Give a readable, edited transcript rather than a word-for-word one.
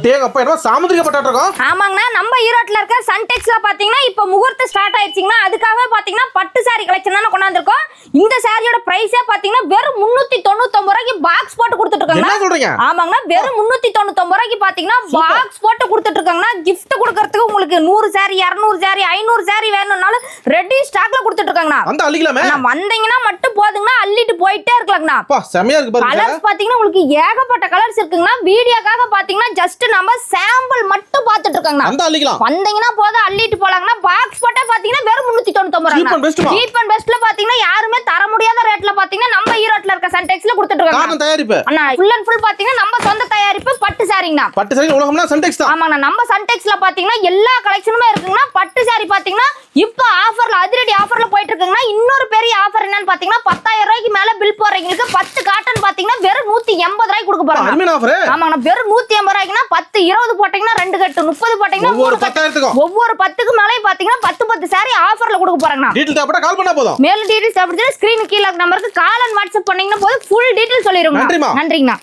அடேங்கப்பா என்ன சாமுத்திரிகா பட்டாட்டு இருக்கோம். ஆமாங்கண்ணா, நம்ம ஈரோட்ல இருக்க சன்டெக்ஸ்ல பாத்தீங்கன்னா இப்ப முகூர்த்த ஸ்டார்ட் ஆயிடுச்சுங்கன்னா அதுக்காக பாத்தீங்கன்னா பட்டு சாரி கலெக்ஷன் தானே கொண்டாந்துருக்கோம். இந்த சாரியோட பிரைஸே பாத்தீங்கன்னா வெறும் 399 ரூபாய்க்கு பாக்ஸ் போட்டு கொடுத்துட்டு இருக்காங்க. என்ன சொல்றீங்க? ஆமாங்கண்ணா, வெறும் 399 ரூபாய்க்கு பாத்தீங்கன்னா பாக்ஸ் போட்டு கொடுத்துட்டு இருக்காங்கன்னா gift கொடுக்கறதுக்கு உங்களுக்கு 100 சாரி 200 சாரி 500 சாரி வேணும்னாலும் ரெடி ஸ்டாக்ல கொடுத்துட்டு இருக்காங்கண்ணா. வந்து அள்ளிக்கலாமே. வந்தீங்கன்னா மட்டும் போதுங்கண்ணா, அள்ளிட்டு போயிட்டே இருக்கலாங்கண்ணா. அப்பா செமையா இருக்கு பாருங்க. கலர்ஸ் பாத்தீங்கன்னா உங்களுக்கு ஏகப்பட்ட கலர்ஸ் இருக்குங்கண்ணா. வீடியோக்காக பாத்தீங்கன்னா ஜஸ்ட் நம்ம சாம்பிள் மட்டும் பாத்துட்டு இருக்காங்கண்ணா. வந்து அள்ளிக்கலாம். வந்தீங்கன்னா போதும் அள்ளிட்டு போலாங்கண்ணா. பாக்ஸ் போட்டே பாத்தீங்கன்னா வெறும் 399 cheap and best. Cheap and பெஸ்ட்ல பாத்தீங்கன்னா யாருமே தர முடியாத ரேட்ல பாத்தீங்கன்னா நம்ம ஈரோட்ல இருக்க சன்டெக்ஸ்ல கொடுத்துட்டு இருக்காங்க. காட்டன் தயாரிப்பு அண்ணா ஃபுல் அண்ட் ஃபுல் பாத்தீங்கன்னா நம்ம சொந்த தயாரிப்பு பட்டு சாரிங்கண்ணா. பட்டு சாரி உலகம்னா சன்டெக்ஸ் தான். ஆமாங்கண்ணா, நம்ம சன்டெக்ஸ்ல பாத்தீங்கன்னா எல்லா கலெக்ஷனுமே இருக்குங்கண்ணா. பட்டு சாரி பாத்தீங்கன்னா இப்போ ஆஃபர்ல அதிரடி ஆஃபர்ல போயிட்டு இருக்குங்கண்ணா. இன்னொரு பெரிய ஆஃபர் என்னன்னு பாத்தீங்கன்னா 10,000 ரூபாய்க்கு மேல பில் போறவங்களுக்கு 10 காட்டன் பாத்தீங்கன்னா வெறும் 180 ரூபாய்க்கு கொடுக்க போறாங்க. அருமையான ஆஃபர். ஆமாங்கண்ணா, வெறும் 180 ரூபாய்க்குனா 10 20 போட்டீங்கன்னா 2 கட்டு 30 போட்டீங்கன்னா ஒவ்வொரு 10,000க்கு ஒவ்வொரு 10க்கு மேலே பாத்தீங்கன்னா 10 சாரி ஆஃபர்ல கொடுக்க போறாங்கண்ணா. டீடைல் தேவைப்பட்டா கால் பண்ணா போதும். மேலும் டீடைல்ஸ் தேவைப்படுது ஸ்கிரீன் கீழ நம்பருக்கு கால் அண்ட் வாட்ஸ்அப் பண்ணீங்கன்னா போதும் ஃபுல் டீடைல் சொல்லிடுங்க. நன்றிமா. நன்றிங்கண்ணா.